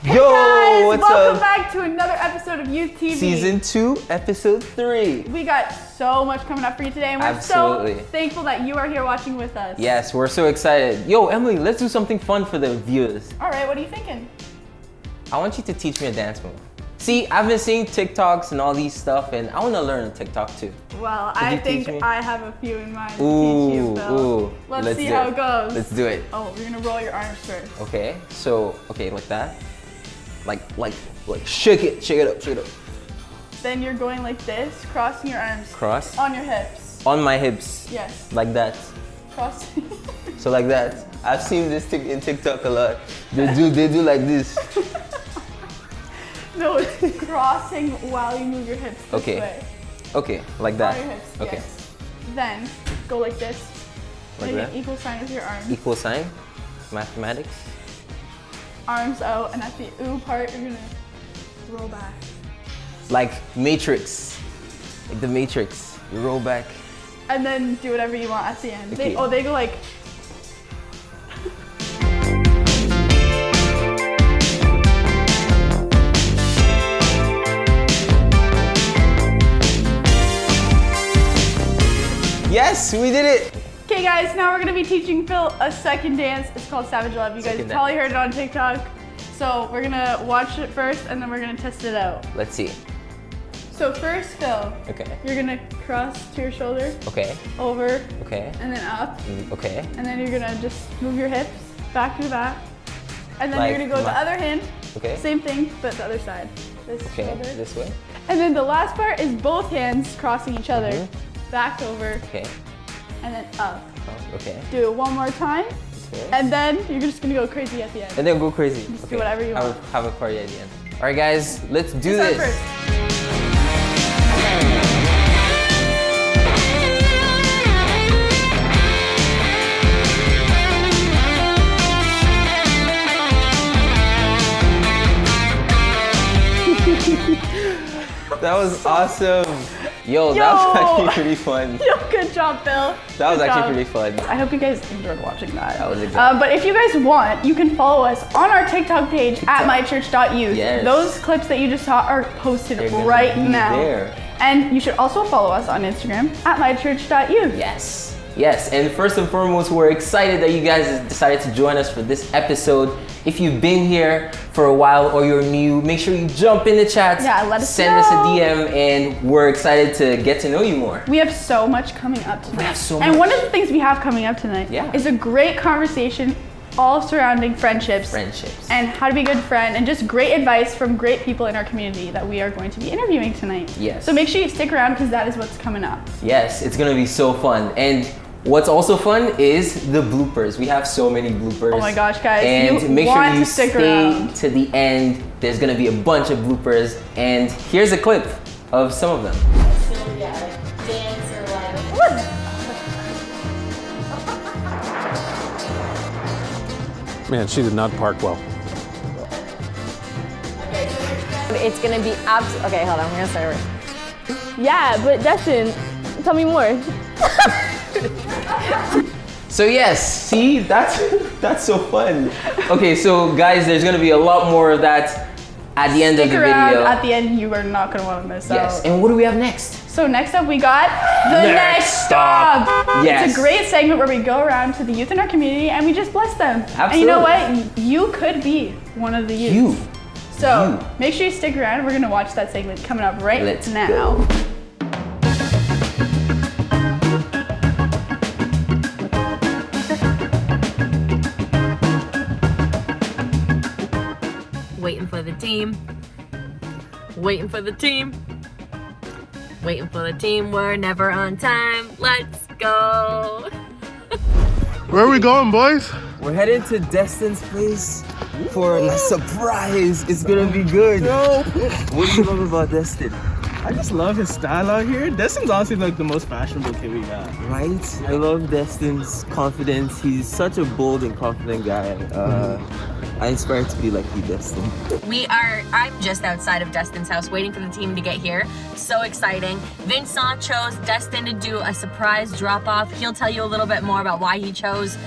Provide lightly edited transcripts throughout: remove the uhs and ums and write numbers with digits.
Hey Yo, guys, what's welcome up? back to another episode of Youth TV. Season 2, Episode 3. We got so much coming up for you today, and we're Absolutely. so thankful that you are here watching with us. Yes, we're so excited. Yo, Emily, let's do something fun for the viewers. All right, what are you thinking? I want you to teach me a dance move. See, I've been seeing TikToks and all these stuff, and I want to learn a TikTok too. Well, Could I you think teach me? I have a few in mind to Ooh, teach you, Phil. ooh. Let's see do how it goes. Let's do it. Oh, we're gonna roll your arms first. Okay, so, like that. Like, shake it up. Then you're going like this, crossing your arms. Cross. On your hips. On my hips. Yes. Like that. Cross. So like that. I've seen this in TikTok a lot. They do like this. No, it's crossing while you move your hips this way. Okay, like that. On your hips, Okay. yes. Then go like this. Like Make that? an equal sign with your arms. Equal sign. Mathematics. Arms out, and at the ooh part, you're gonna roll back. Like Matrix. Like the Matrix. You roll back. And then do whatever you want at the end. Okay. They go like. Yes, we did it. Okay guys, now we're gonna be teaching Phil a second dance. It's called Savage Love. You guys Second probably heard it on TikTok. So we're gonna watch it first and then we're gonna test it out. Let's see. So first, Phil, Okay. you're gonna cross to your shoulder, Okay. over, Okay. and then up. Okay. And then you're gonna just move your hips back to back. And then Like you're gonna go with the other hand. Okay. Same thing, but the other side. This Okay. shoulder. This way. And then the last part is both hands crossing each other. Mhm. Back over, Okay. and then up. Oh, okay. Do it one more time. This way. And then you're just gonna go crazy at the end. And then go crazy. Just do whatever you want. Have a party at the end. All right, guys, let's do Start this. first. That was awesome. Yo, that was actually pretty fun. Yo, good job, Phil. That was Good actually job. pretty fun. I hope you guys enjoyed watching that. That was exactly. But if you guys want, you can follow us on our TikTok page at mychurch.youth. Yes. Those clips that you just saw are posted They're gonna right be now. there. And you should also follow us on Instagram at mychurch.youth. Yes. Yes, and first and foremost, we're excited that you guys decided to join us for this episode. If you've been here for a while or you're new, make sure you jump in the chat. Yeah, let us Send us a know. DM, and we're excited to get to know you more. We have so much coming up tonight. We have so And much. one of the things we have coming up tonight Yeah. is a great conversation all surrounding friendships. And how to be a good friend, and just great advice from great people in our community that we are going to be interviewing tonight. Yes. So make sure you stick around because that is what's coming up. Yes, it's gonna be so fun. And what's also fun is the bloopers. We have so many bloopers. Oh my gosh, guys, And you make sure want you to stick stay around. to the end. There's gonna be a bunch of bloopers. And here's a clip of some of them. So yeah, like dance or like. Man, she did not park well. It's gonna be okay, hold on, I'm gonna start over. Yeah, but Destin, tell me more. So yes, see, that's so fun. Okay, so guys, there's gonna be a lot more of that at the end of Stick the around. video. At the end, you are not going to want to miss Yes, out. and what do we have next? So next up, we got the Next Stop. Yes. It's a great segment where we go around to the youth in our community and we just bless them. And you know Absolutely. what? You could be one of the youth. You. So You. make sure you stick around. We're gonna watch that segment coming up right Let's now. go. Waiting for the team. Waiting for the team. Waiting for the team. We're never on time. Let's go. Where are we going, boys? We're headed to Destin's place for a surprise. It's gonna be good. No. What do you love about Destin? I just love his style out here. Destin's honestly like the most fashionable kid we got. Right? I love Destin's confidence. He's such a bold and confident guy. I aspire to be like you, Destin. I'm just outside of Destin's house waiting for the team to get here. So exciting. Vincent chose Destin to do a surprise drop-off. He'll tell you a little bit more about why he chose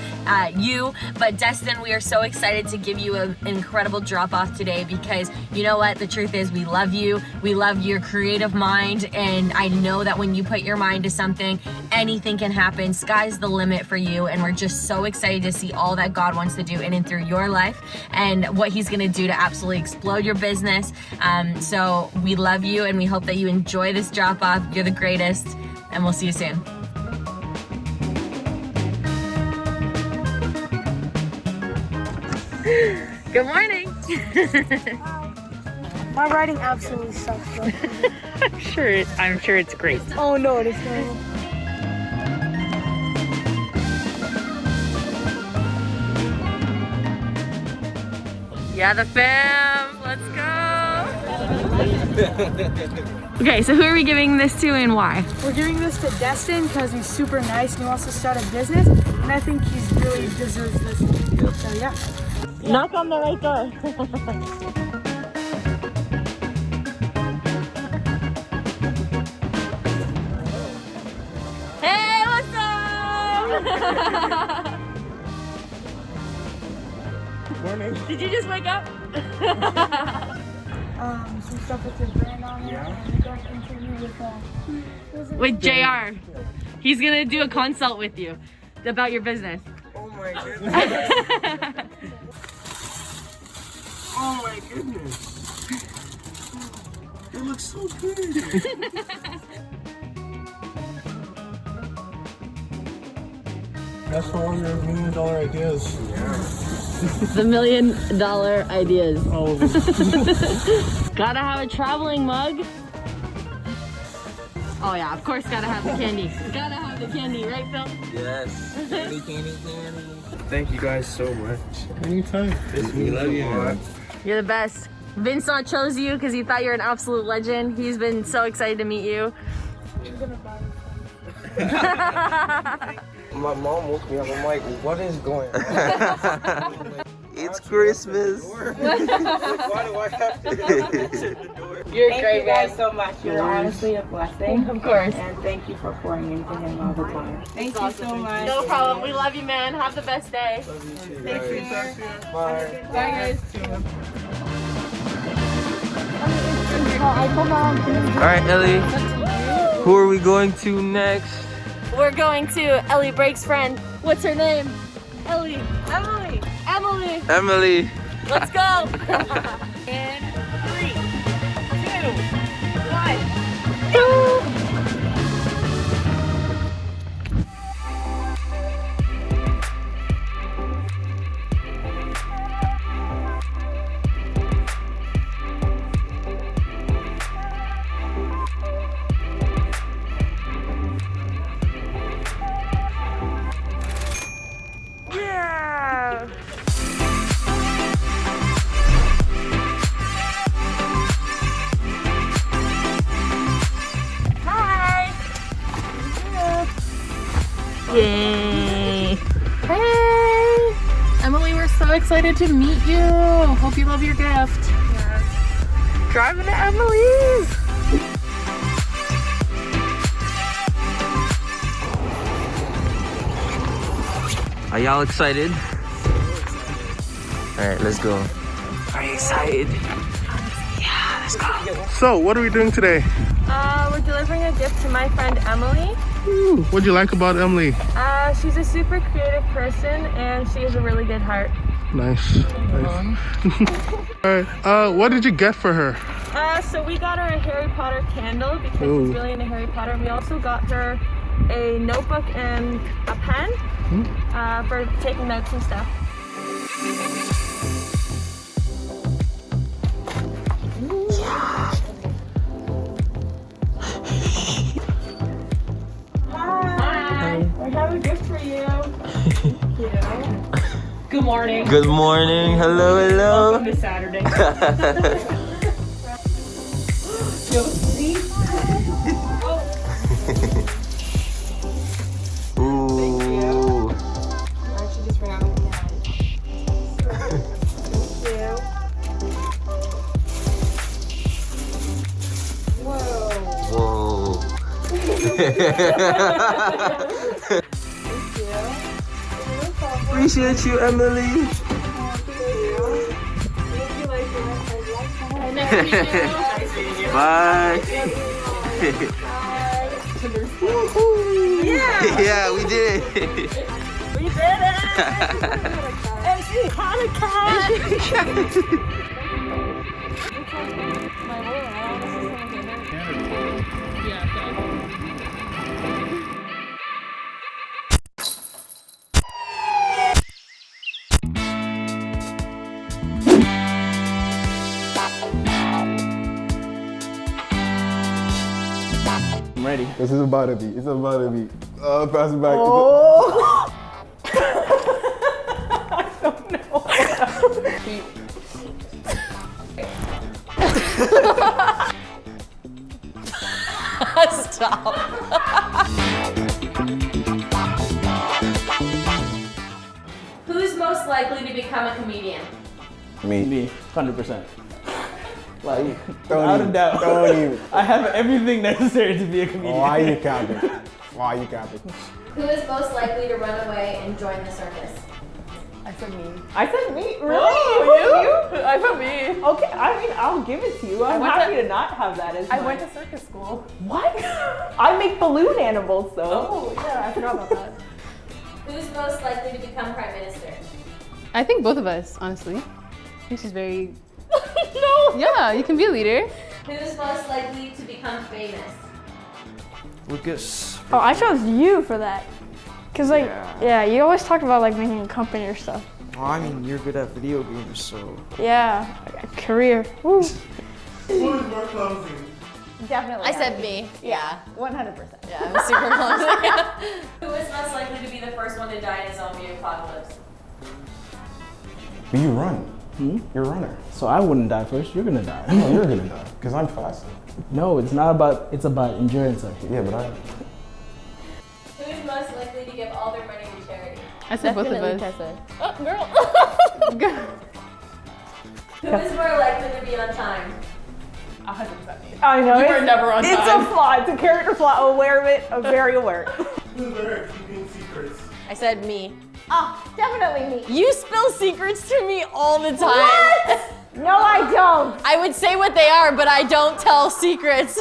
you. But Destin, we are so excited to give you an incredible drop-off today because you know what? The truth is we love you. We love your creative mind. And I know that when you put your mind to something, anything can happen. Sky's the limit for you. And we're just so excited to see all that God wants to do in and through your life and what he's gonna do to absolutely explode your business. So we love you and we hope that you enjoy this drop off. You're the greatest and we'll see you soon. Good morning. My writing absolutely sucks. I'm sure it's great. Oh no, it is terrible. Yeah, the fam. Let's go. Okay, so who are we giving this to and why? We're giving this to Destin because he's super nice and he wants to start a business, and I think he's really deserves this. So yeah. Knock on the right door. Hey, what's up? Morning. Did you just wake up? Some stuff with his brand on it. Yeah. And we got an interview With JR. He's gonna do a consult with you about your business. Oh my goodness. Oh my goodness. It looks so good. That's for all your $1 million ideas. The $1 million ideas. Oh. Gotta have a traveling mug. Oh yeah, of course gotta have the candy. Gotta have the candy, right Phil? Yes. Candy. Thank you guys so much. Anytime. We love you, man. You're the best. Vincent chose you because he thought you're an absolute legend. He's been so excited to meet you. My mom woke me up. I'm like, what is going on? It's Christmas. Why do I have to answer the door? You're Thank great, you guys man. so much. You're honestly a blessing. Of course. And thank you for pouring into him all the time. Thank you so much. No problem. We love you, man. Have the best day. Thank you. Bye. Bye, guys. Alright, Ellie. Who are we going to next? We're going to Ellie Brake's friend. What's her name? Ellie. Emily. Emily. Let's go. In 3, 2, 1. Yeah. Hi. Yay. Hey. Emily, we're so excited to meet you. Hope you love your gift. Yes. Driving to Emily's. Are y'all excited? Alright, let's go. Are you excited? Yeah, let's go. So, what are we doing today? We're delivering a gift to my friend Emily. Ooh, what'd you like about Emily? She's a super creative person and she has a really good heart. Nice. Alright, what did you get for her? So we got her a Harry Potter candle because Ooh. she's really into Harry Potter. And we also got her a notebook and a pen for taking notes and stuff. Hi. I have a gift for you. Thank you. Good morning. Good morning. Hello, hello. Welcome to Saturday. Ooh. I actually just ran out of Appreciate you, Emily. Bye. Yeah, we did. We did it! MC Hanukkah! I'm ready. This is about to be. It's about to be. Pass it back. Oh! I don't know. Stop. Who's most likely to become a comedian? Me, 100%. Like, Don't without even, a doubt. Don't even. I have everything necessary to be a comedian. Why are you capping? Why are you capping? Who is most likely to run away and join the circus? I said me. I said me? Really? Oh, you? I put me. Okay, I mean, I'll give it to you. I'm happy to not have that as I went to circus school. What? I make balloon animals, though. Oh, yeah, I forgot about that. Who's most likely to become prime minister? I think both of us, honestly. I think she's very... No! Yeah, you can be a leader. Who's most likely to become famous? Lucas. Oh, I chose you for that. Cause like, yeah, you always talk about like making a company or stuff. Oh, I mean, you're good at video games, so. Yeah, career. Woo. Definitely. I said me. Yeah. 100%. Yeah, I'm super clumsy. Who is most likely to be the first one to die in a zombie apocalypse? But you run. You're a runner. So I wouldn't die first, you're gonna die. No, you're gonna die. Because I'm faster. No, it's not about, it's about endurance, I think. Yeah, but I. Who is most likely to give all their money to charity? I said both of us. Oh, girl. Who is more likely to be on time? 100% me. I know. You were never on It's time. a flaw. It's a character flaw. Aware of it. I'm very aware. Who's better at keeping secrets? I said me. Oh, definitely me. You spill secrets to me all the time. What? No, I don't. I would say what they are, but I don't tell secrets.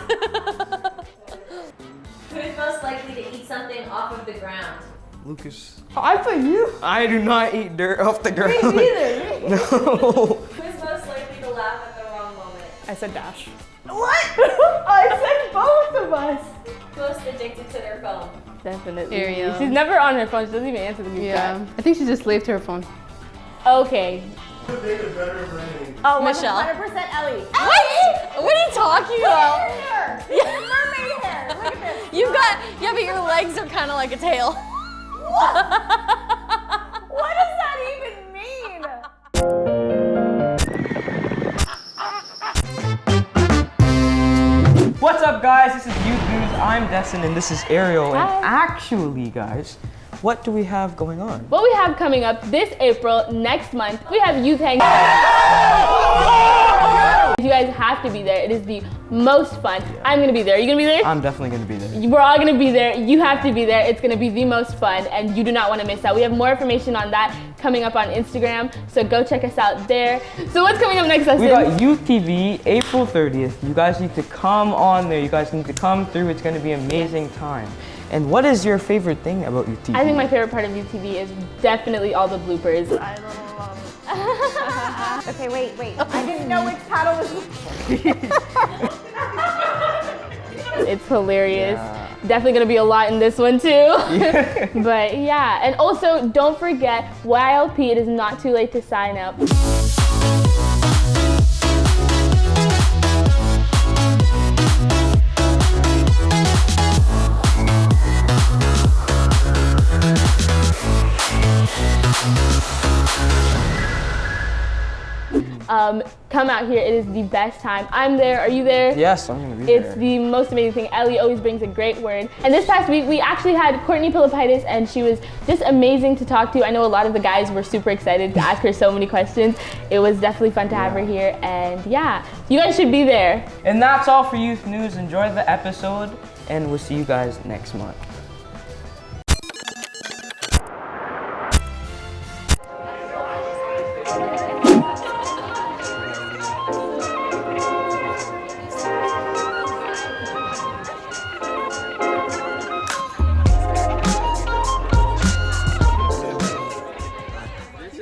Who is most likely to eat something off of the ground? Lucas. Oh, I put you. I do not eat dirt off the ground. Me neither. No. Who is most likely to laugh at the wrong moment? I said Dash. What? I said both of us. Most addicted to their phone? Definitely. Ariel. She's never on her phone. She doesn't even answer the group Yeah. chat. I think she's just slave to her phone. Okay. Who's better at running? Oh, Michelle. 100% Ellie. What? What are you talking about? Hair. Mermaid hair. Look at this. You've got, yeah, but your legs are kind of like a tail. What does that even mean? What's up, guys? This is Youth News. I'm Destin, and this is Ariel. And actually, guys, what do we have going on? What we have coming up this April, next month, we have Youth Hang. You guys have to be there. It is the most fun. I'm gonna be there. Are you gonna be there? I'm definitely gonna be there. We're all gonna be there. You have to be there. It's gonna be the most fun, and you do not want to miss out. We have more information on that coming up on Instagram, so go check us out there. So what's coming up next, Dustin? We got YouthTV, April 30th. You guys need to come on there. You guys need to come through. It's gonna be an amazing time. And what is your favorite thing about YouthTV? I think my favorite part of YouthTV is definitely all the bloopers. I love it. Okay, wait. I didn't know which paddle was. It's hilarious. Yeah. Definitely gonna be a lot in this one too. Yeah. But yeah, and also don't forget YLP. It is not too late to sign up. Come out here. It is the best time. I'm there. Are you there? Yes, I'm gonna be there. It's the most amazing thing. Ellie always brings a great word. And this past week, we actually had Courtney Pilipitis, and she was just amazing to talk to. I know a lot of the guys were super excited to ask her so many questions. It was definitely fun to have her here, and yeah, you guys should be there. And that's all for Youth News. Enjoy the episode. and we'll see you guys next month.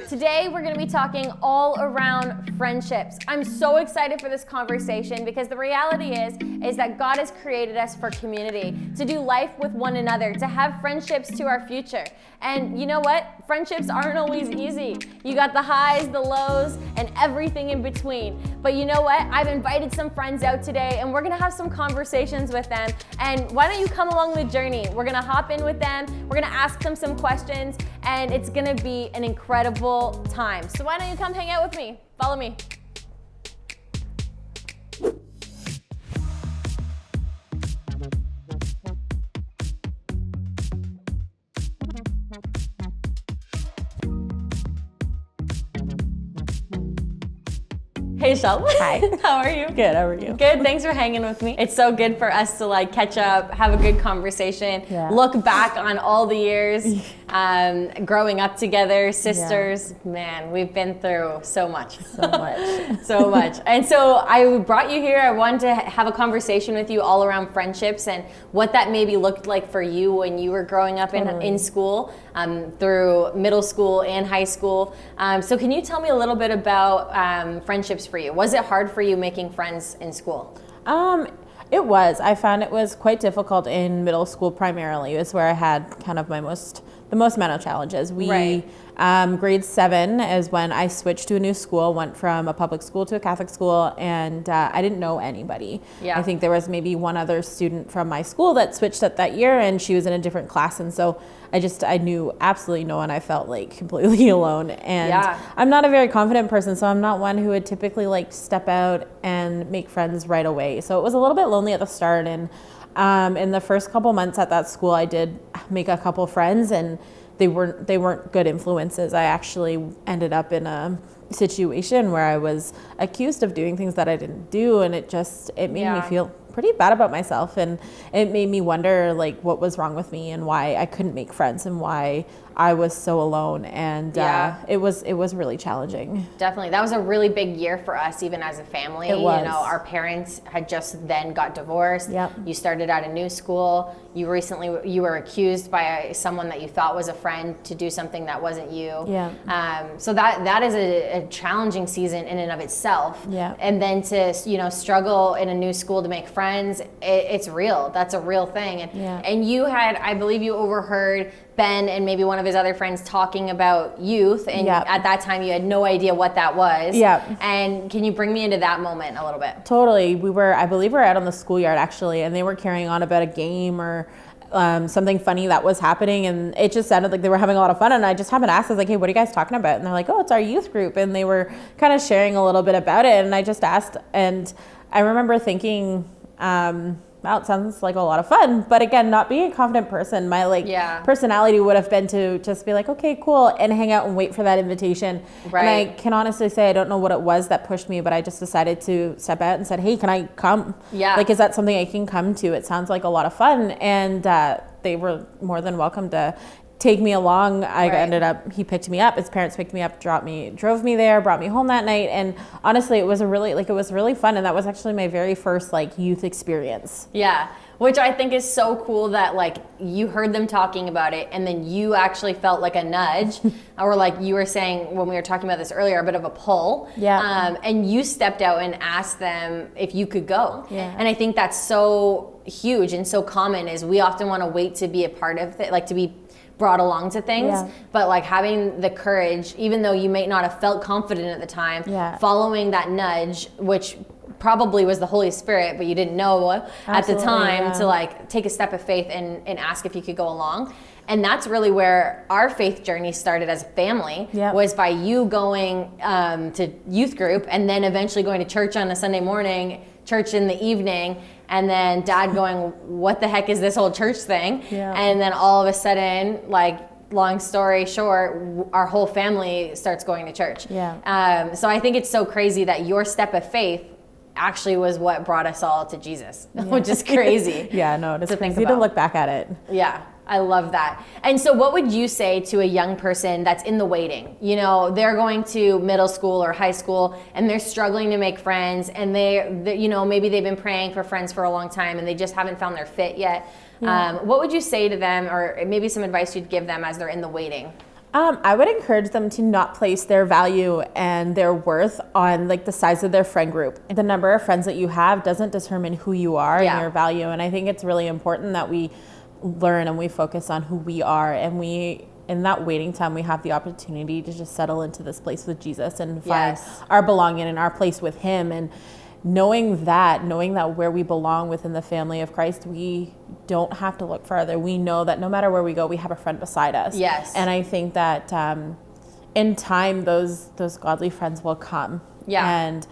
Today, we're going to be talking all around friendships. I'm so excited for this conversation because the reality is that God has created us for community, to do life with one another, to have friendships to our future. And you know what? Friendships aren't always easy. You got the highs, the lows, and everything in between. But you know what? I've invited some friends out today and we're going to have some conversations with them. And why don't you come along the journey? We're going to hop in with them. We're going to ask them some questions and it's going to be an incredible time. So why don't you come hang out with me? Follow me. Hey, Shelby. Hi. How are you? Good, how are you? Good, thanks for hanging with me. It's so good for us to like catch up, have a good conversation, look back on all the years, growing up together, sisters. Yeah. Man, we've been through so much. So much. So much. And so I brought you here, I wanted to have a conversation with you all around friendships and what that maybe looked like for you when you were growing up in school, through middle school and high school. So can you tell me a little bit about friendships for you? Was it hard for you making friends in school? It was. I found it was quite difficult in middle school primarily. It was where I had kind of the most amount of challenges. Grade 7 is when I switched to a new school, went from a public school to a Catholic school, and I didn't know anybody. Yeah. I think there was maybe one other student from my school that switched at that year, and she was in a different class, and so I knew absolutely no one. I felt like completely alone, and I'm not a very confident person, so I'm not one who would typically like step out and make friends right away. So it was a little bit lonely at the start, and in the first couple months at that school, I did make a couple friends, and they weren't good influences. I actually ended up in a situation where I was accused of doing things that I didn't do, and it made me feel pretty bad about myself, and it made me wonder like what was wrong with me and why I couldn't make friends and why I was so alone, and it was really challenging. Definitely. That was a really big year for us, even as a family. It was. You know, our parents had just then got divorced. Yep. You started at a new school. You were accused by someone that you thought was a friend to do something that wasn't you. Yeah. So that is a challenging season in and of itself. Yeah. And then to struggle in a new school to make friends, it's real. That's a real thing. And you had, I believe you overheard Ben and maybe one of his other friends talking about youth, and at that time you had no idea what that was. Yeah. And can you bring me into that moment a little bit? Totally. I believe we were out on the schoolyard actually, and they were carrying on about a game or something funny that was happening, and it just sounded like they were having a lot of fun, and I just happened to ask, I was like, hey, what are you guys talking about? And they're like, oh, it's our youth group, and they were kind of sharing a little bit about it, and I just asked, and I remember thinking, wow, it sounds like a lot of fun. But again, not being a confident person, my personality would have been to just be like, okay, cool, and hang out and wait for that invitation. Right. And I can honestly say I don't know what it was that pushed me, but I just decided to step out and said, hey, can I come? Yeah. Like, is that something I can come to? It sounds like a lot of fun. And they were more than welcome to take me along. He picked me up, his parents picked me up, drove me there, brought me home that night, and honestly it was really fun, and that was actually my very first like youth experience. Yeah, which I think is so cool that like you heard them talking about it and then you actually felt like a nudge or like you were saying when we were talking about this earlier, a bit of a pull. Yeah. And you stepped out and asked them if you could go. Yeah. And I think that's so huge and so common is we often want to wait to be a part of it, like to be brought along to things, but like having the courage, even though you may not have felt confident at the time, following that nudge, which probably was the Holy Spirit, but you didn't know at the time to like take a step of faith and ask if you could go along. And that's really where our faith journey started as a family, was by you going to youth group and then eventually going to church on a Sunday morning, church in the evening, and then Dad going, what the heck is this whole church thing? Yeah. And then all of a sudden, like, long story short, our whole family starts going to church. Yeah. So I think it's so crazy that your step of faith actually was what brought us all to Jesus, which is crazy. Yeah, no, it's think crazy to about. look back at it. Yeah, I love that. And so what would you say to a young person that's in the waiting? You know, they're going to middle school or high school and they're struggling to make friends, and they you know, maybe they've been praying for friends for a long time and they just haven't found their fit yet. What would you say to them, or maybe some advice you'd give them as they're in the waiting? I would encourage them to not place their value and their worth on like the size of their friend group. The number of friends that you have doesn't determine who you are and your value. And I think it's really important that we learn and we focus on who we are, and we, in that waiting time, we have the opportunity to just settle into this place with Jesus and find our belonging and our place with him. And knowing that where we belong within the family of Christ, we don't have to look further. We know that no matter where we go, we have a friend beside us. Yes. And I think that in time, those godly friends will come. Yeah. And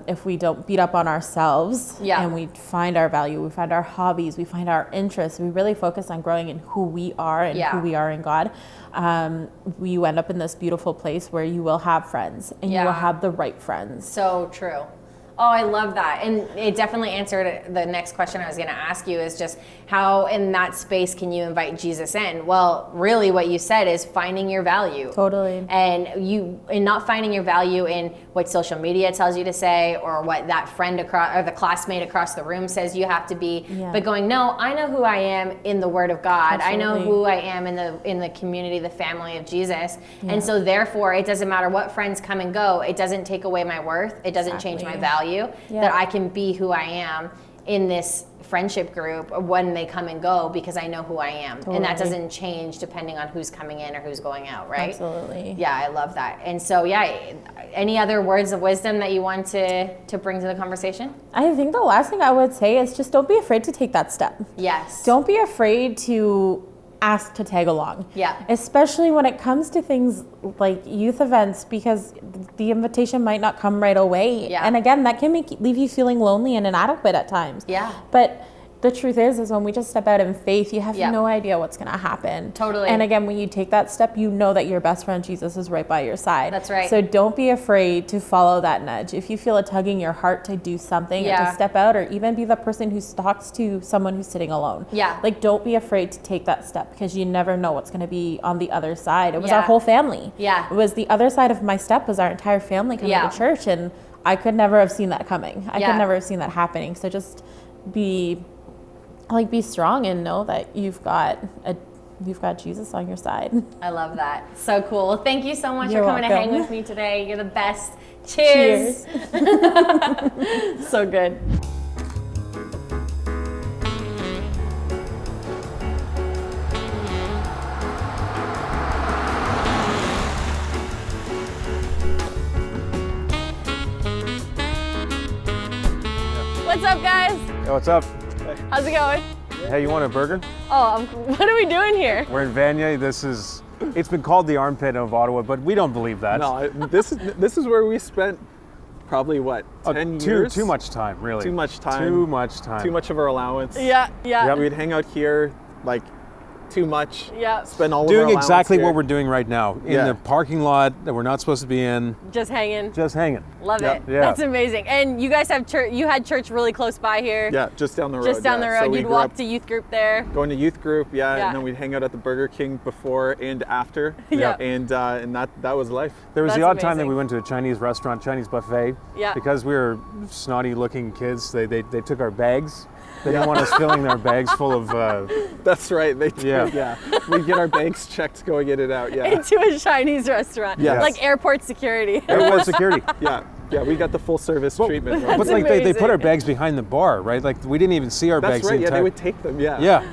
if we don't beat up on ourselves and we find our value, we find our hobbies, we find our interests, we really focus on growing in who we are and who we are in God, we end up in this beautiful place where you will have friends and you will have the right friends. So true. Oh, I love that. And it definitely answered the next question I was going to ask you, is just how in that space can you invite Jesus in? Well, really what you said is finding your value. Totally. And not finding your value in what social media tells you to say, or what that friend across, or the classmate across the room says you have to be, but going, no, I know who I am in the Word of God. Absolutely. I know who I am in the community, the family of Jesus. And so therefore it doesn't matter what friends come and go. It doesn't take away my worth. It doesn't change my value. That I can be who I am in this friendship group when they come and go, because I know who I am. Totally. And that doesn't change depending on who's coming in or who's going out, right? Absolutely. Yeah, I love that. And so, any other words of wisdom that you want to bring to the conversation? I think the last thing I would say is just don't be afraid to take that step. Yes. Don't be afraid to ask to tag along. Yeah. Especially when it comes to things like youth events, because the invitation might not come right away. Yeah. And again, that can leave you feeling lonely and inadequate at times. Yeah. But the truth is when we just step out in faith, you have no idea what's going to happen. Totally. And again, when you take that step, you know that your best friend Jesus is right by your side. That's right. So don't be afraid to follow that nudge. If you feel a tug in your heart to do something, or to step out, or even be the person who talks to someone who's sitting alone. Yeah. Like, don't be afraid to take that step, because you never know what's going to be on the other side. It was our whole family. Yeah. It was the other side of my step was our entire family coming to church, and I could never have seen that coming. I could never have seen that happening. So just be strong and know that you've got Jesus on your side. I love that. So cool. Well, thank you so much You're for coming welcome. to hang with me today. You're the best. Cheers. So good. What's up, guys? Hey, what's up? How's it going? Hey, you want a burger? Oh, what are we doing here? We're in Vanier. It's been called the armpit of Ottawa, but we don't believe that. No, this is where we spent probably 10 years? Too much time, really. Too much time. Too much time. Too much of our allowance. Yeah. Yep. We'd hang out here too much. Yeah. Spend all of our Doing allowance exactly here. what we're doing right now in the parking lot that we're not supposed to be in. Just hanging. Just hanging. Love it. Yeah. That's amazing. And you guys have church. You had church really close by here. Yeah, just down the road. Just down the road. So You'd walk to youth group there. Going to youth group, and then we'd hang out at the Burger King before and after. Yeah. And that was life. There was the odd time that we went to a Chinese restaurant, Chinese buffet. Yeah. Because we were snotty looking kids, they took our bags. They didn't want us filling their bags full of... That's right. They did, yeah. We get our bags checked going in and out, Into a Chinese restaurant. Yes. Like airport security. Airport security. Yeah, we got the full service treatment. But they put our bags behind the bar, right? Like we didn't even see our bags. That's right, the they would take them, Yeah.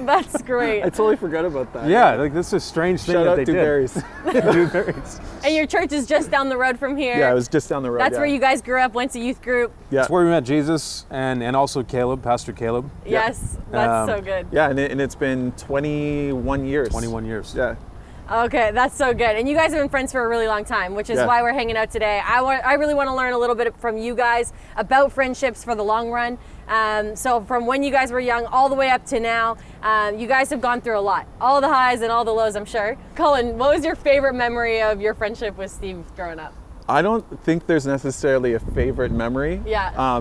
That's great. I totally forgot about that. Yeah, this is a strange thing that they did. Dewberries. And your church is just down the road from here. Yeah, it was just down the road. That's where you guys grew up, went to youth group. Yeah. That's where we met Jesus and also Caleb, Pastor Caleb. Yes, that's so good. Yeah, and it's been 21 years. 21 years. Yeah. Okay, that's so good. And you guys have been friends for a really long time, which is why we're hanging out today. I really want to learn a little bit from you guys about friendships for the long run. So from when you guys were young all the way up to now, you guys have gone through a lot. All the highs and all the lows, I'm sure. Colin, what was your favorite memory of your friendship with Steve growing up? I don't think there's necessarily a favorite memory. Yeah.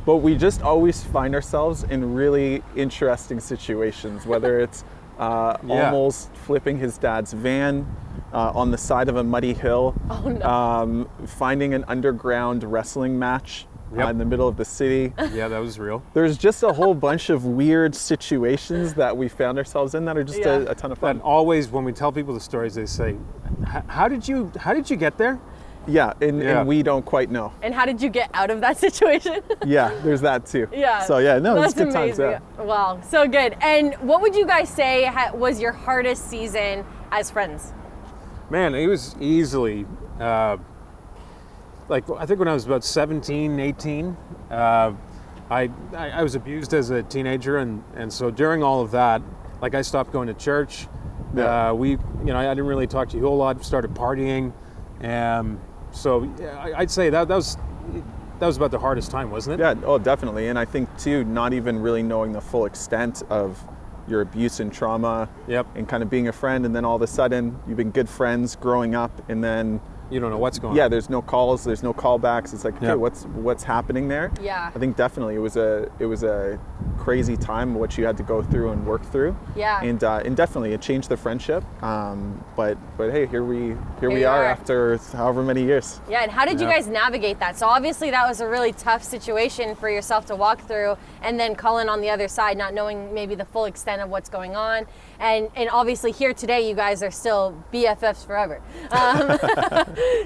But we just always find ourselves in really interesting situations, whether it's almost flipping his dad's van on the side of a muddy hill, finding an underground wrestling match in the middle of the city. Yeah, that was real. There's just a whole bunch of weird situations that we found ourselves in that are just a ton of fun. And always when we tell people the stories, they say, how did you get there? Yeah, and we don't quite know. And how did you get out of that situation? Yeah, there's that too. Yeah. So yeah, no, it's good amazing. times. Yeah. Wow, so good. And what would you guys say was your hardest season as friends? Man, it was easily, I think when I was about 17, 18, I was abused as a teenager, and so during all of that, I stopped going to church. Yeah. I didn't really talk to you a whole lot. Started partying, so I'd say that was about the hardest time, wasn't it? Yeah, oh, definitely. And I think too, not even really knowing the full extent of your abuse and trauma, and kind of being a friend, and then all of a sudden you've been good friends growing up, and then you don't know what's going on. Yeah, there's no calls, there's no callbacks. It's like, okay, what's happening there? Yeah. I think definitely it was a crazy time what you had to go through and work through. Yeah. And definitely it changed the friendship. But hey, here we are after however many years. Yeah, and how did you guys navigate that? So obviously that was a really tough situation for yourself to walk through, and then Colin on the other side, not knowing maybe the full extent of what's going on. And obviously here today, you guys are still BFFs forever.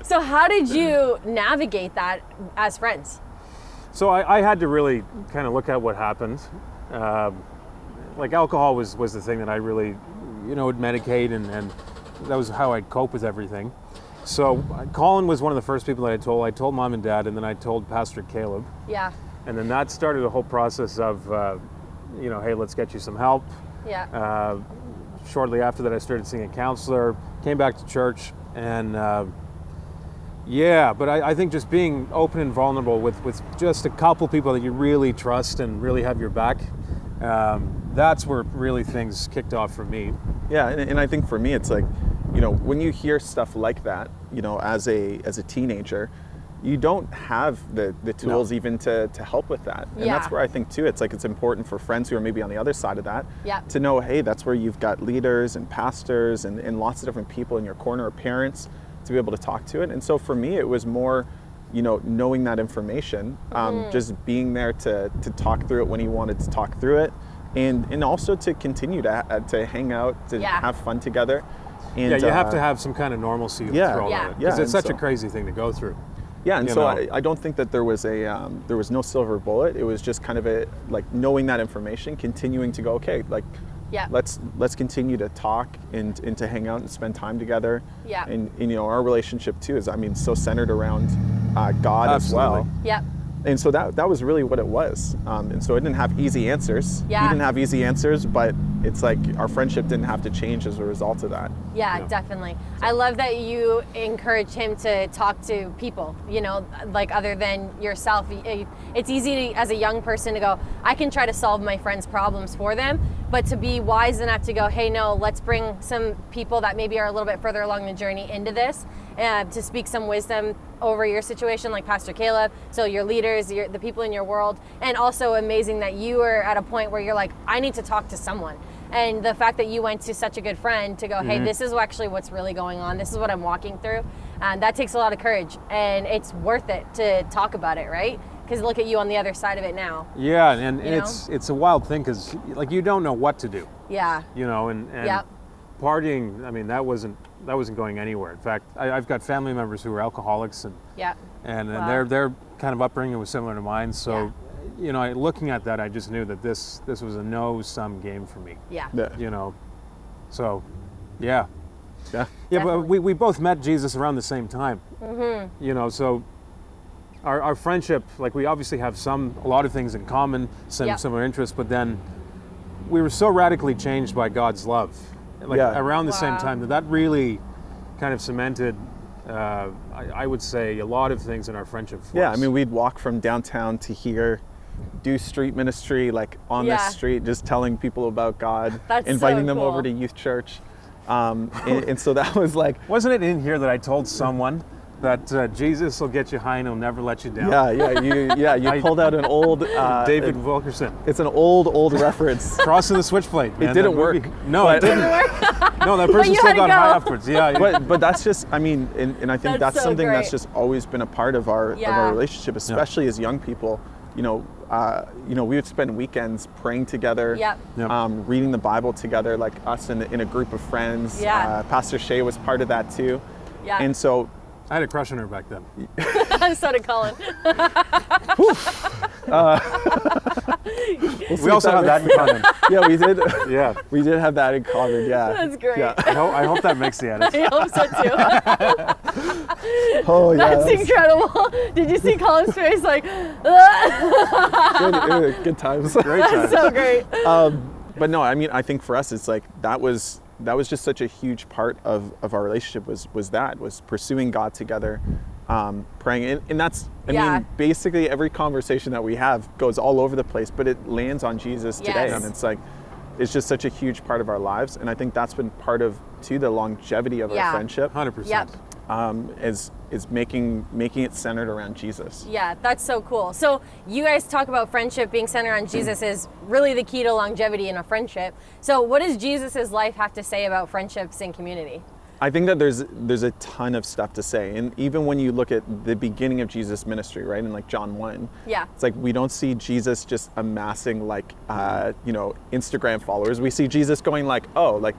So how did you navigate that as friends? So I had to really kind of look at what happened. Alcohol was the thing that I really, would medicate, and that was how I'd cope with everything. So Colin was one of the first people that I told. I told Mom and Dad, and then I told Pastor Caleb. Yeah. And then that started a whole process of, hey, let's get you some help. Yeah. Shortly after that, I started seeing a counselor, came back to church, and but I think just being open and vulnerable with just a couple people that you really trust and really have your back, that's where really things kicked off for me. Yeah, and I think for me, it's like, when you hear stuff like that, as a teenager, you don't have the tools even to help with that. And that's where I think too, it's important for friends who are maybe on the other side of that to know, hey, that's where you've got leaders and pastors and lots of different people in your corner, or parents, to be able to talk to it. And so for me, it was more, knowing that information, just being there to talk through it when he wanted to talk through it, and also to continue to hang out, to have fun together. And, you have to have some kind of normalcy through all of it, because it's such a crazy thing to go through. Yeah, and so I don't think that there was no silver bullet. It was just kind of knowing that information, continuing to go, okay, let's continue to talk and to hang out and spend time together. Yeah. And our relationship too is, so centered around God as well. Yep. And so that was really what it was. And so it didn't have easy answers. Yeah. He didn't have easy answers, but it's like our friendship didn't have to change as a result of that. Yeah, definitely. I love that you encourage him to talk to people, other than yourself. It's easy as a young person to go, I can try to solve my friends' problems for them, but to be wise enough to go, hey, no, let's bring some people that maybe are a little bit further along the journey into this, to speak some wisdom over your situation, like Pastor Caleb, so your leaders, the people in your world, and also amazing that you are at a point where you're like, I need to talk to someone. And the fact that you went to such a good friend to go, hey, this is actually what's really going on. This is what I'm walking through. And that takes a lot of courage, and it's worth it to talk about it, right? Because look at you on the other side of it now. Yeah, and it's a wild thing, because you don't know what to do. Yeah. And partying, that wasn't going anywhere. In fact, I've got family members who are alcoholics, and their kind of upbringing was similar to mine. So, looking at that, I just knew that this was a no-sum game for me. Yeah. So, yeah. Yeah, but we both met Jesus around the same time. Mm-hmm. So our friendship, we obviously have a lot of things in common, some similar interests, but then we were so radically changed by God's love, around the same time, that really kind of cemented, I would say, a lot of things in our friendship. Yeah, we'd walk from downtown to here, do street ministry, on the street, just telling people about God, inviting them over to youth church. And so that was Wasn't it in here that I told someone that Jesus will get you high and he'll never let you down. You pulled out an old David Wilkerson. It's an old reference. Crossing the switchblade. It didn't work. No, it didn't. No, that person still got high afterwards. Yeah. But that's just, I mean, and I think that's so something great. that's just always been a part of our relationship, especially as young people. We would spend weekends praying together, reading the Bible together, like us in a group of friends. Pastor Shay was part of that too. And so I had a crush on her back then. So did Colin. We also have that in common. Yeah, we did. Yeah, we did have that in common. Yeah, that's great. Yeah. I hope that makes the edit. I hope so too. Oh yeah, that's incredible. Did you see Colin's face? Like, good times. Great times. So great. But no, I mean, I think for us, it's like that was just such a huge part of our relationship was pursuing God together, praying, and that's I mean basically every conversation that we have goes all over the place, but it lands on Jesus today, and it's like it's just such a huge part of our lives, and I think that's been part of too the longevity of our friendship. 100%. Is making it centered around Jesus. Yeah, that's so cool. So you guys talk about friendship being centered on Jesus is really the key to longevity in a friendship. So what does Jesus's life have to say about friendships in community? I think that there's a ton of stuff to say, and even when you look at the beginning of Jesus' ministry, right, in like John 1, it's like we don't see Jesus just amassing like Instagram followers. We see Jesus going like, oh, like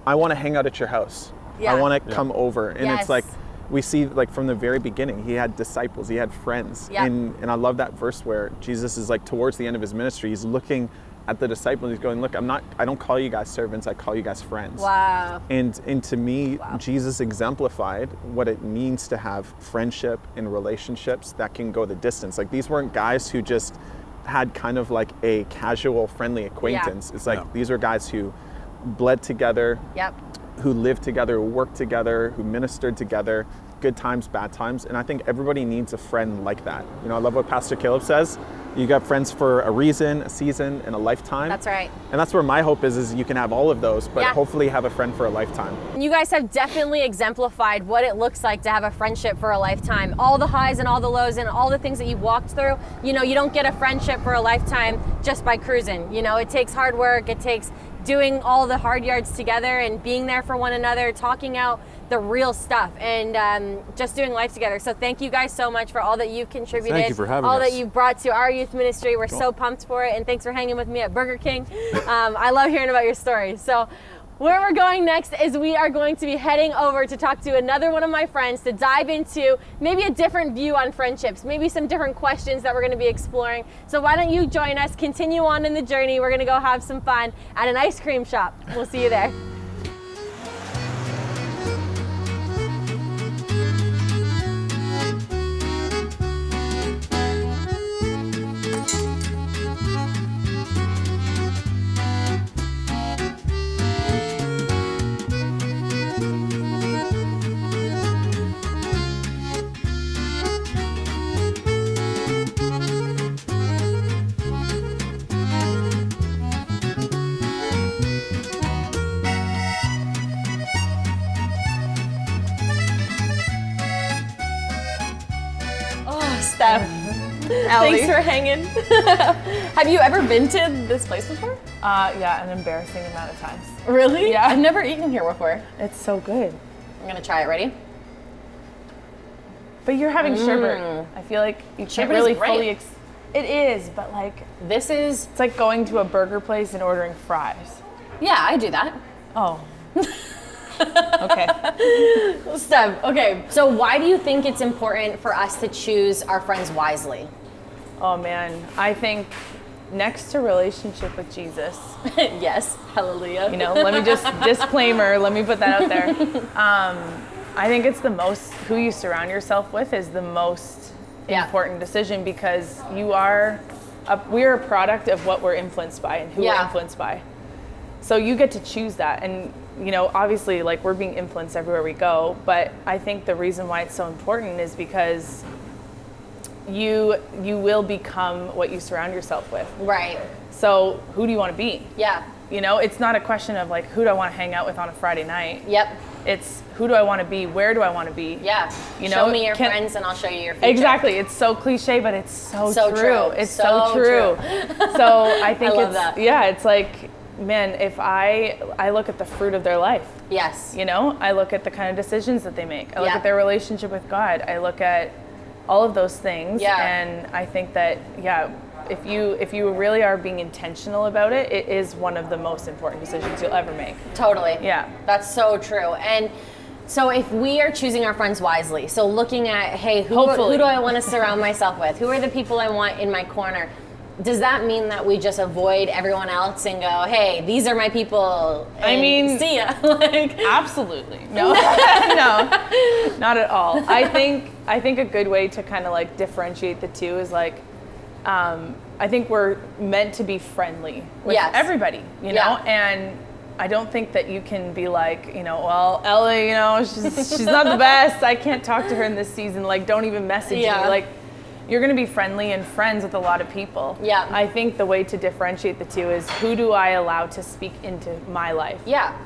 I want to hang out at your house. I want to come over, and it's like we see like from the very beginning he had disciples, he had friends, and I love that verse where Jesus is like towards the end of his ministry, he's looking at the disciples, he's going, look, I don't call you guys servants, I call you guys friends. Wow. And to me, Jesus exemplified what it means to have friendship and relationships that can go the distance. Like these weren't guys who just had kind of like a casual friendly acquaintance. It's like these were guys who bled together, who lived together, who worked together, who ministered together, good times, bad times. And I think everybody needs a friend like that. I love what Pastor Caleb says. You got friends for a reason, a season, and a lifetime. That's right. And that's where my hope is you can have all of those, but hopefully have a friend for a lifetime. You guys have definitely exemplified what it looks like to have a friendship for a lifetime. All the highs and all the lows and all the things that you've walked through. You don't get a friendship for a lifetime just by cruising. It takes hard work. It takes doing all the hard yards together and being there for one another, talking out the real stuff, and just doing life together. So thank you guys so much for all that you've contributed. Thank you for having all us. that you've brought to our youth ministry. We're so pumped for it, and thanks for hanging with me at Burger King. I love hearing about your stories. So where we're going next is we are going to be heading over to talk to another one of my friends to dive into maybe a different view on friendships, maybe some different questions that we're going to be exploring. So why don't you join us, continue on in the journey. We're going to go have some fun at an ice cream shop. We'll see you there. Steph, thanks for hanging. Have you ever been to this place before? Yeah, an embarrassing amount of times. Really? Yeah. I've never eaten here before. It's so good. I'm gonna try it. Ready? But you're having sherbet. I feel like you can't Sherbet really is great. fully. It is, but like it's like going to a burger place and ordering fries. Yeah, I do that. Oh. Okay. Steph, okay, so why do you think it's important for us to choose our friends wisely? Oh man, I think next to relationship with Jesus. Yes, hallelujah. Let me just disclaimer, let me put that out there. I think it's who you surround yourself with is the most important decision, because we are a product of what we're influenced by and who we're influenced by. So you get to choose that, and obviously, like, we're being influenced everywhere we go, but I think the reason why it's so important is because you will become what you surround yourself with. Right. So who do you want to be? Yeah. It's not a question of like, who do I want to hang out with on a Friday night? Yep. It's who do I want to be? Where do I want to be? Yeah. You know, show me your friends and I'll show you your future. Exactly. It's so cliche, but it's so true. It's so true. So I think I love that. Yeah, it's like, man, if I look at the fruit of their life. Yes. You know, I look at the kind of decisions that they make. I look Yeah. at their relationship with God. I look at all of those things. Yeah. And I think that, if you really are being intentional about it, it is one of the most important decisions you'll ever make. Totally. Yeah. That's so true. And so if we are choosing our friends wisely, so looking at, hey, who do I want to surround myself with? Who are the people I want in my corner? Does that mean that we just avoid everyone else and go, hey, these are my people, and I mean, see ya? Like, absolutely. No. No. Not at all. I think a good way to kind of like differentiate the two is like, I think we're meant to be friendly with everybody, you know? And I don't think that you can be like, you know, well, Elly, you know, she's not the best. I can't talk to her in this season. Like, don't even message me. Like, you're going to be friendly and friends with a lot of people. Yeah. I think the way to differentiate the two is who do I allow to speak into my life? Yeah.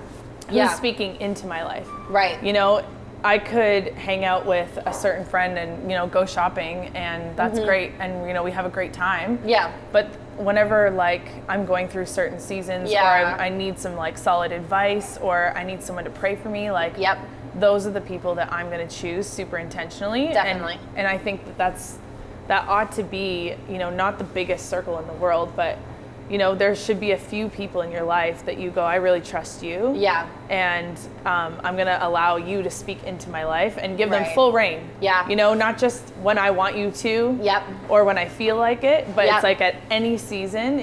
Who's speaking into my life? Right. You know, I could hang out with a certain friend and, you know, go shopping and that's great. And, you know, we have a great time. Yeah. But whenever like I'm going through certain seasons or I need some like solid advice or I need someone to pray for me, like, those are the people that I'm going to choose super intentionally. Definitely. And I think that ought to be, you know, not the biggest circle in the world, but, you know, there should be a few people in your life that you go, I really trust you. Yeah. And I'm going to allow you to speak into my life and give them full reign. Yeah. You know, not just when I want you to. Yep. Or when I feel like it, but it's like at any season,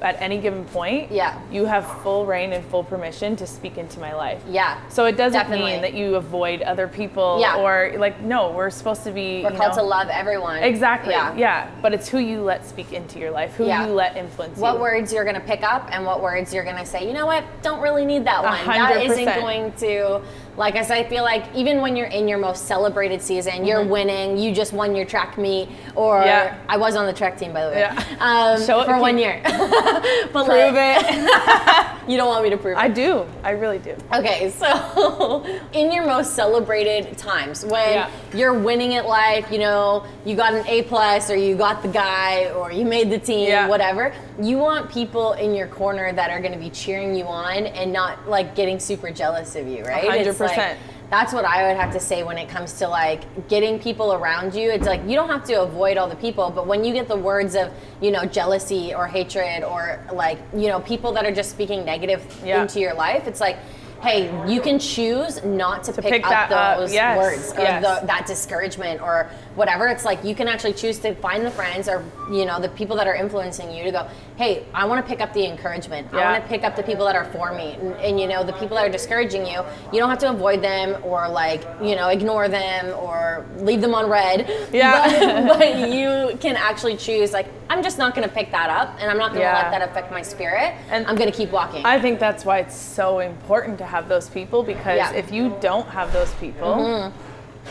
at any given point, you have full reign and full permission to speak into my life. Yeah. So it doesn't mean that you avoid other people or like, no, we're supposed to be, we're called to love everyone. Exactly. Yeah. But it's who you let speak into your life, who you let influence you. What words you're going to pick up and what words you're going to say, you know what, don't really need that one. 100%. That isn't going to, like I said, I feel like even when you're in your most celebrated season, you're winning, you just won your track meet, or I was on the track team, by the way, for 1 year. But prove it. You don't want me to prove it? I do. I really do. Okay, so in your most celebrated times, when you're winning at life, you know, you got an A+, or you got the guy, or you made the team, whatever, you want people in your corner that are going to be cheering you on and not like getting super jealous of you, right? 100%. It's like, that's what I would have to say when it comes to like getting people around you. It's like you don't have to avoid all the people, but when you get the words of, you know, jealousy or hatred or like, you know, people that are just speaking negative into your life, it's like, hey, you can choose not to pick up those words or that discouragement or whatever. It's like you can actually choose to find the friends or, you know, the people that are influencing you to go, hey, I want to pick up the encouragement. I want to pick up the people that are for me. And, you know, the people that are discouraging you, you don't have to avoid them or like, you know, ignore them or leave them on red. Yeah. But you can actually choose like, I'm just not going to pick that up and I'm not going to let that affect my spirit. And I'm going to keep walking. I think that's why it's so important to have those people, because if you don't have those people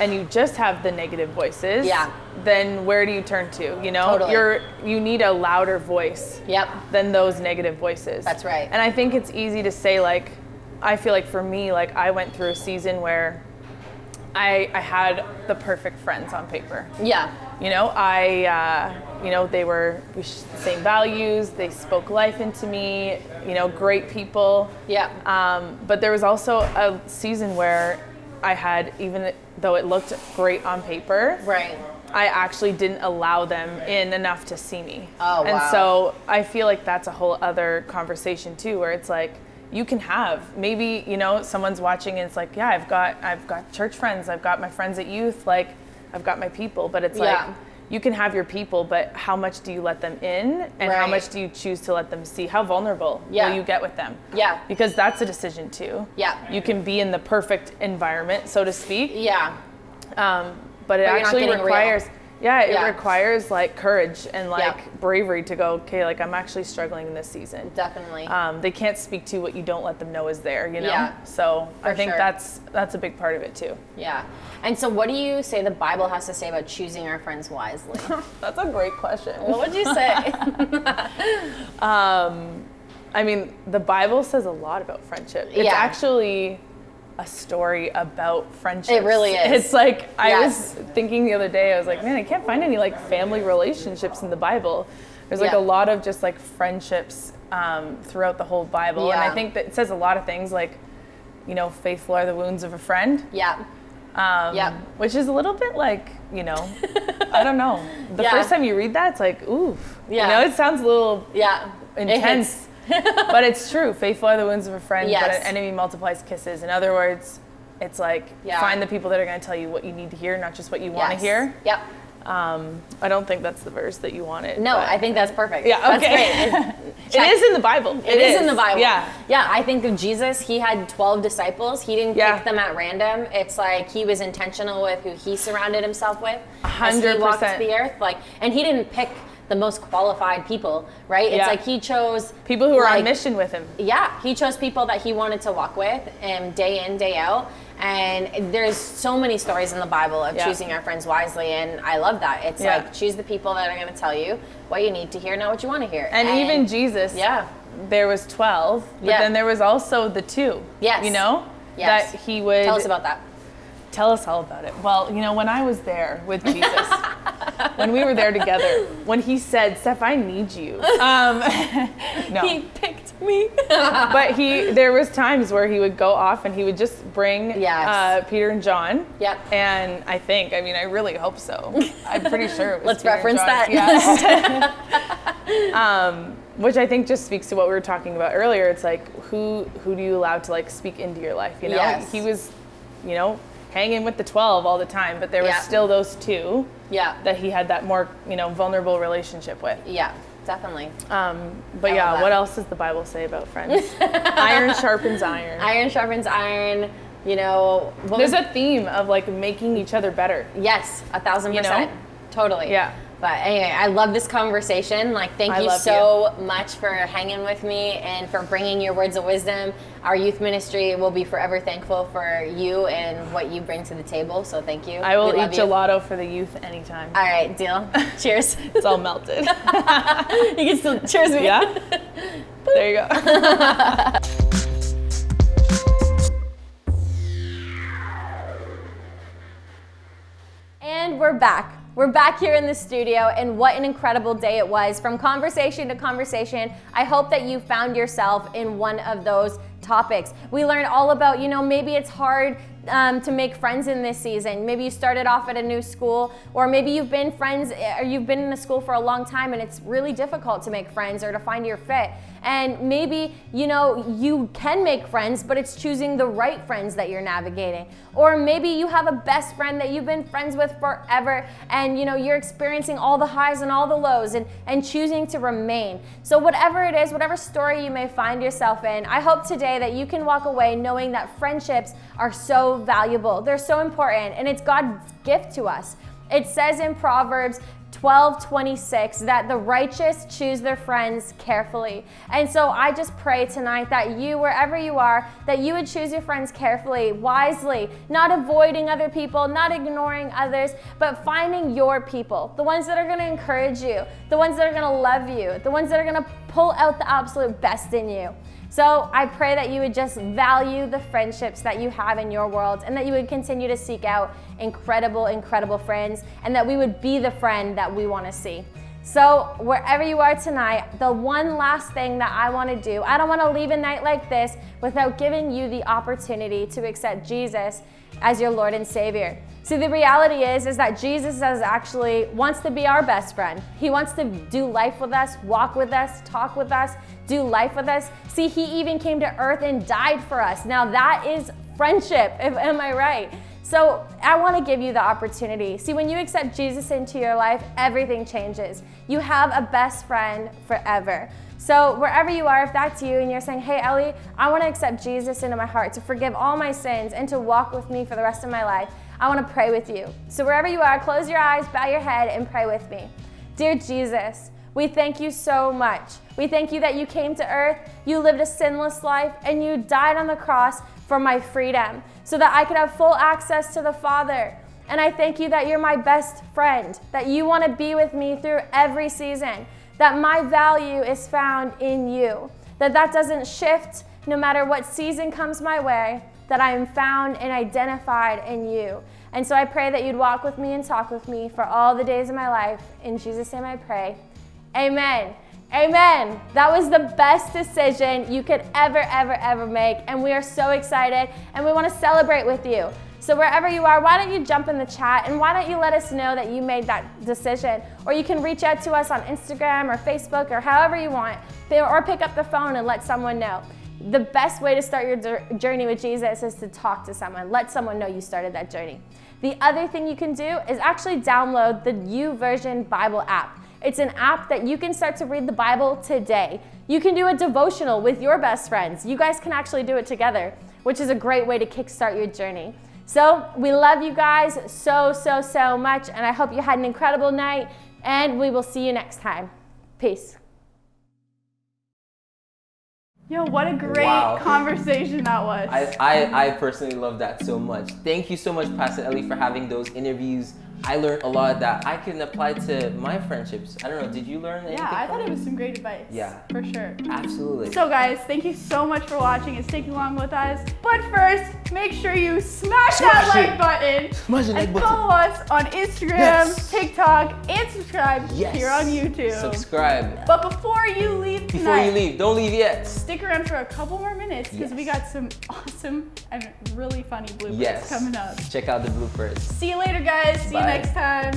and you just have the negative voices, then where do you turn to? You know, you need a louder voice than those negative voices. That's right. And I think it's easy to say, like, I feel like for me, like I went through a season where I had the perfect friends on paper. Yeah. You know, you know, we shared the same values, they spoke life into me, you know, great people. Yeah. But there was also a season where I had, even though it looked great on paper, I actually didn't allow them in enough to see me. Oh, wow. And so I feel like that's a whole other conversation too, where it's like, you can have, maybe, you know, someone's watching and it's like, yeah, I've got church friends, I've got my friends at youth, like I've got my people, but it's like, you can have your people, but how much do you let them in and how much do you choose to let them see? How vulnerable will you get with them? Yeah. Because that's a decision too. Yeah. You can be in the perfect environment, so to speak. Yeah. But it actually requires, it requires like courage and like bravery to go, okay, like I'm actually struggling in this season. Definitely. They can't speak to what you don't let them know is there, you know? Yeah. So I think that's a big part of it too. Yeah. And so what do you say the Bible has to say about choosing our friends wisely? That's a great question. What would you say? I mean, the Bible says a lot about friendship. It's actually a story about friendships. It really is. It's like, I was thinking the other day, I was like, man, I can't find any like family relationships in the Bible. There's like a lot of just like friendships throughout the whole Bible. And I think that it says a lot of things like, you know, faithful are the wounds of a friend. Which is a little bit like, you know, I don't know. The first time you read that, it's like, oof. You know, it sounds a little intense. But it's true. Faithful are the wounds of a friend, but an enemy multiplies kisses. In other words, it's like, find the people that are going to tell you what you need to hear, not just what you want to hear. I don't think that's the verse that you wanted. No, I think that's perfect. Yeah, okay. That's great. It is in the Bible. It is in the Bible. Yeah. Yeah, I think of Jesus, he had 12 disciples. He didn't pick them at random. It's like he was intentional with who he surrounded himself with. 100%. As he walked the earth. Like, and he didn't pick the most qualified people, right? It's like he chose people who are on mission with him. Yeah, he chose people that he wanted to walk with day in, day out. And there's so many stories in the Bible of choosing our friends wisely, and I love that. It's like, choose the people that are going to tell you what you need to hear, not what you want to hear. And even Jesus, there was 12, but then there was also the 2. Yes. You know? Yes. That he would... Tell us about that. Tell us all about it. Well, you know, when I was there with Jesus, when we were there together, when he said, Steph, I need you. No. He picked me. But there was times where he would go off and he would just bring Peter and John. Yep. And I really hope so. I'm pretty sure it was Let's Peter reference and John. that. Yes. Which I think just speaks to what we were talking about earlier. It's like, who do you allow to like speak into your life? You know, he was, you know, hanging with the 12 all the time, but there was still those 2 that he had that more, you know, vulnerable relationship with. Yeah, definitely. But what else does the Bible say about friends? Iron sharpens iron. Iron sharpens iron. You know, there's a theme of like making each other better. Yes, 1,000%. You know? Totally. Yeah. But anyway, I love this conversation. Like, thank you so much for hanging with me and for bringing your words of wisdom. Our youth ministry will be forever thankful for you and what you bring to the table. So thank you. I will eat gelato for the youth anytime. All right, deal. Cheers. It's all melted. You can still cheers me. Yeah. There you go. And we're back. We're back here in the studio, and what an incredible day it was. From conversation to conversation, I hope that you found yourself in one of those topics. We learned all about, you know, maybe it's hard to make friends in this season. Maybe you started off at a new school, or maybe you've been friends, or you've been in a school for a long time and it's really difficult to make friends or to find your fit. And maybe, you know, you can make friends, but it's choosing the right friends that you're navigating. Or maybe you have a best friend that you've been friends with forever, and you know, you're experiencing all the highs and all the lows and choosing to remain. So whatever it is, whatever story you may find yourself in, I hope today that you can walk away knowing that friendships are so valuable. They're so important, and it's God's gift to us. It says in Proverbs 12:26 that the righteous choose their friends carefully. And so I just pray tonight that you, wherever you are, that you would choose your friends carefully, wisely, not avoiding other people, not ignoring others, but finding your people, the ones that are going to encourage you, the ones that are going to love you, the ones that are going to pull out the absolute best in you. So I pray that you would just value the friendships that you have in your world, and that you would continue to seek out incredible, incredible friends, and that we would be the friend that we want to see. So wherever you are tonight, the one last thing that I want to do, I don't want to leave a night like this without giving you the opportunity to accept Jesus as your Lord and Savior. See, the reality is that Jesus actually wants to be our best friend. He wants to do life with us, walk with us, talk with us, do life with us. See, he even came to earth and died for us. Now that is friendship, am I right? So I want to give you the opportunity. See, when you accept Jesus into your life, everything changes. You have a best friend forever. So wherever you are, if that's you and you're saying, hey, Elly, I want to accept Jesus into my heart to forgive all my sins and to walk with me for the rest of my life, I want to pray with you. So wherever you are, close your eyes, bow your head, and pray with me. Dear Jesus, we thank you so much. We thank you that you came to earth, you lived a sinless life, and you died on the cross for my freedom so that I could have full access to the Father. And I thank you that you're my best friend, that you want to be with me through every season, that my value is found in you, that doesn't shift no matter what season comes my way, that I am found and identified in you. And so I pray that you'd walk with me and talk with me for all the days of my life. In Jesus' name I pray. Amen. Amen. That was the best decision you could ever make. And we are so excited and we want to celebrate with you. So wherever you are, why don't you jump in the chat and why don't you let us know that you made that decision? Or you can reach out to us on Instagram or Facebook or however you want, or pick up the phone and let someone know. The best way to start your journey with Jesus is to talk to someone. Let someone know you started that journey. The other thing you can do is actually download the YouVersion Bible app. It's an app that you can start to read the Bible today. You can do a devotional with your best friends. You guys can actually do it together, which is a great way to kickstart your journey. So we love you guys so much, and I hope you had an incredible night, and we will see you next time. Peace. Yo, what a great conversation that was. I personally love that so much. Thank you so much, Pastor Elly, for having those interviews. I learned a lot that I can apply to my friendships. I don't know, did you learn anything? Yeah, I thought it was some great advice. Yeah. For sure. Absolutely. So guys, thank you so much for watching and sticking along with us. But first, make sure you smash that like button. Smash the like and button. follow us on Instagram, TikTok, and subscribe here on YouTube. Subscribe. But before you leave tonight, Before you leave, don't leave yet. Stick around for a couple more minutes because we got some awesome and really funny bloopers coming up. Check out the bloopers. See you later, guys. See you Bye. next time.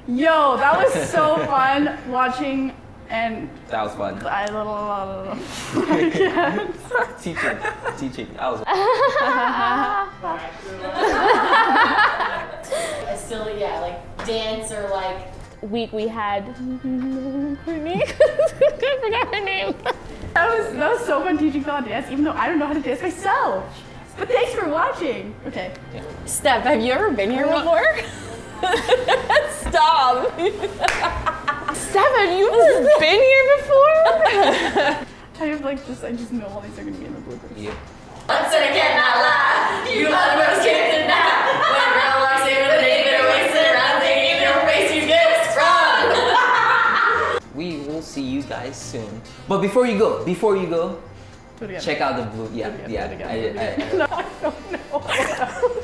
Yo, that was so fun watching and That was fun. I can't. Teaching. That was A silly, like dance or like week we had Courtney. I forgot her name. That was so fun teaching Phil how to dance, even though I don't know how to dance myself. But thanks for watching. Okay. Steph, have you ever been here before? Stop. Steph, have you been here before? I just know all these are gonna be in the bloopers. Yeah. Once and I cannot lie. You love the most kids and now. When a girl walks in with a name, they're wasting around thinking in your face you get sprung. We will see you guys soon. But before you go, check out the blue. Yeah. No, I don't know.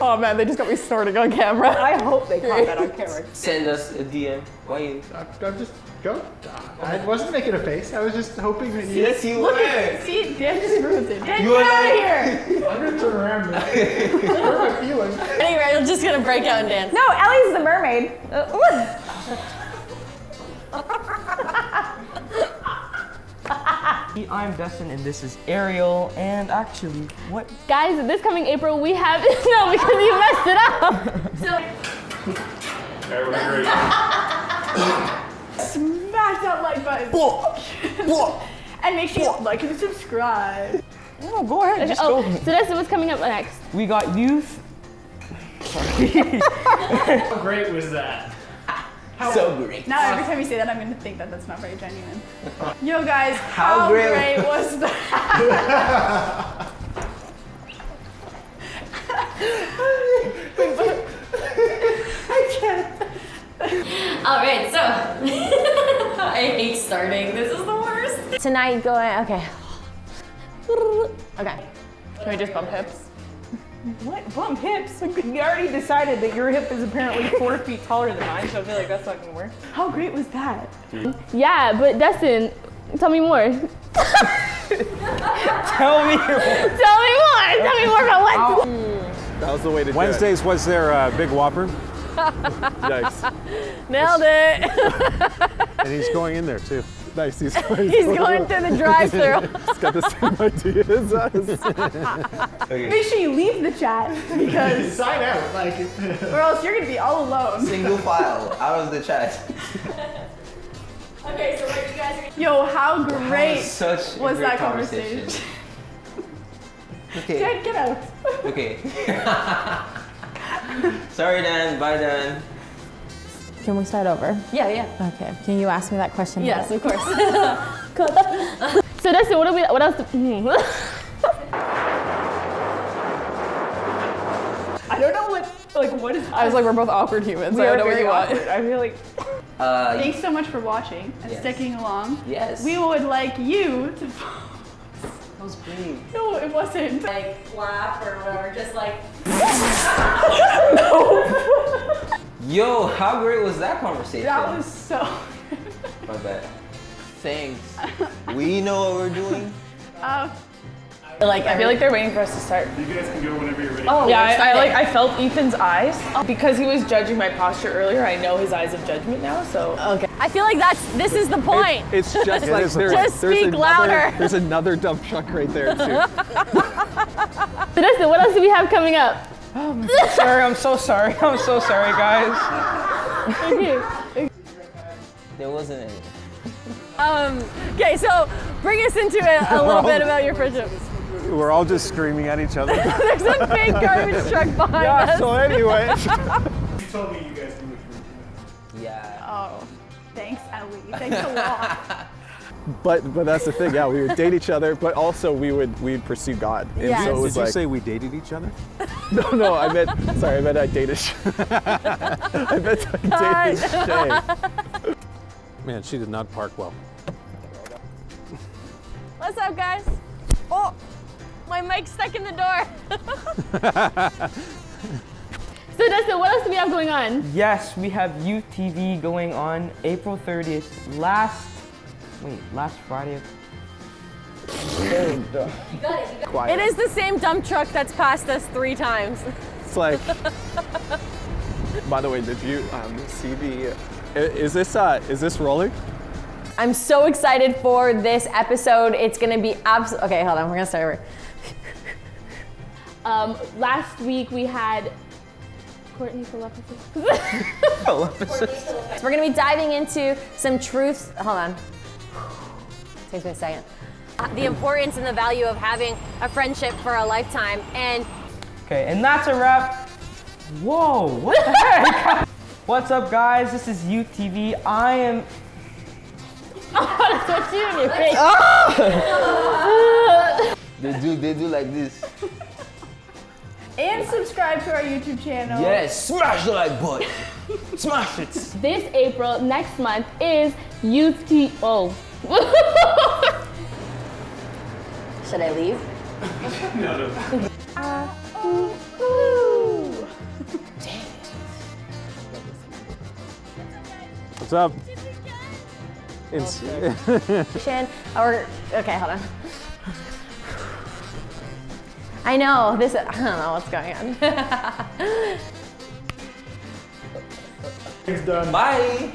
Oh man, they just got me snorting on camera. I hope they caught that on camera. Send us a DM. Why you? I'm just go. I wasn't making a face. I was just hoping that you. Yes, you Look were. at, see, Dan just ruined it. Dan, get out of here. I'm gonna turn around now. What am I feeling? Anyway, I'm just gonna break out and dance. No, Ellie's the mermaid. I'm Dustin and this is Ariel, and actually, what? Guys, this coming April we have no, because you messed it up. Smash that like button. And make sure you like and subscribe. No, go ahead. Just Oh, go. so that's what's coming up next. We got youth. Sorry. How great was that? So great. Now every time you say that, I'm going to think that that's not very genuine. Yo guys, how great was that? I can't. Alright, so I hate starting. This is the worst. Tonight going, okay. Okay. Can we just bump hips? What? Bump hips? You already decided that your hip is apparently 4 feet taller than mine, so I feel like that's not gonna work. How great was that? Yeah, but Dustin, tell me more. Tell me more. Tell me more. Tell me more about what? That was the way to Wednesdays was their Big Whopper. Yikes. Nailed it. And he's going in there too. Nice. He's going through the drive-thru. He's got the same idea as us. Make sure you leave the chat because Sign out, like. or else you're gonna be all alone. Single file out of the chat. Okay, so what you guys are Yo, how great Such a was great that conversation? Okay. Dan, get out. Okay. Sorry, Dan. Bye, Dan. Can we start over? Yeah. Okay. Can you ask me that question Yes, again? of course. So Dustin, what else? I don't know what is. I was like, we're both awkward humans. We I are don't know what very you want. awkward. I feel like. Thanks so much for watching and sticking along. Yes. We would like you to That was great. No, it wasn't. Like laugh or whatever, just like. Yo, how great was that conversation? That was so. My bad. Thanks. We know what we're doing. Like, I feel like they're waiting for us to start. You guys can go whenever you're ready. Oh yeah, I felt Ethan's eyes because he was judging my posture earlier. I know his eyes of judgment now, so. Okay. I feel like this is the point. It's just like just speak louder. There's another dump truck right there too. So Dustin, what else do we have coming up? Oh, I'm so sorry, guys. Okay. There wasn't any. Okay, so bring us into it a little bit about your friendship. We're all just screaming at each other. There's a big garbage truck behind us. So anyway. You told me you guys knew what you were doing. Yeah. Oh, thanks, Elly. Thanks a lot. But that's the thing, yeah, we would date each other, but also we'd pursue God. And Yes. so it was Did you like, say we dated each other? no, I meant I dated I meant I dated Shay. Man, she did not park well. What's up, guys? Oh, my mic's stuck in the door. So Dustin, what else do we have going on? Yes, we have YouthTV going on April 30th. Last Friday. It is the same dump truck that's passed us 3 times. It's like, by the way, did you see the, is this rolling? I'm so excited for this episode. It's gonna be okay, hold on, we're gonna start over. Last week we had Courtney Philippicis. We're gonna be diving into some truths. Hold on. Takes me a second. The importance and the value of having a friendship for a lifetime. And Okay, and that's a wrap. Whoa, what the heck? What's up, guys? This is YouthTV. I am. That's what you in your face. They do like this. And subscribe to our YouTube channel. Yes, smash the like button. Smash it. This April, next month, is YouthTV. Oh. should I leave? No. What's up? Okay, hold on. I know, I don't know what's going on. It's done. Bye.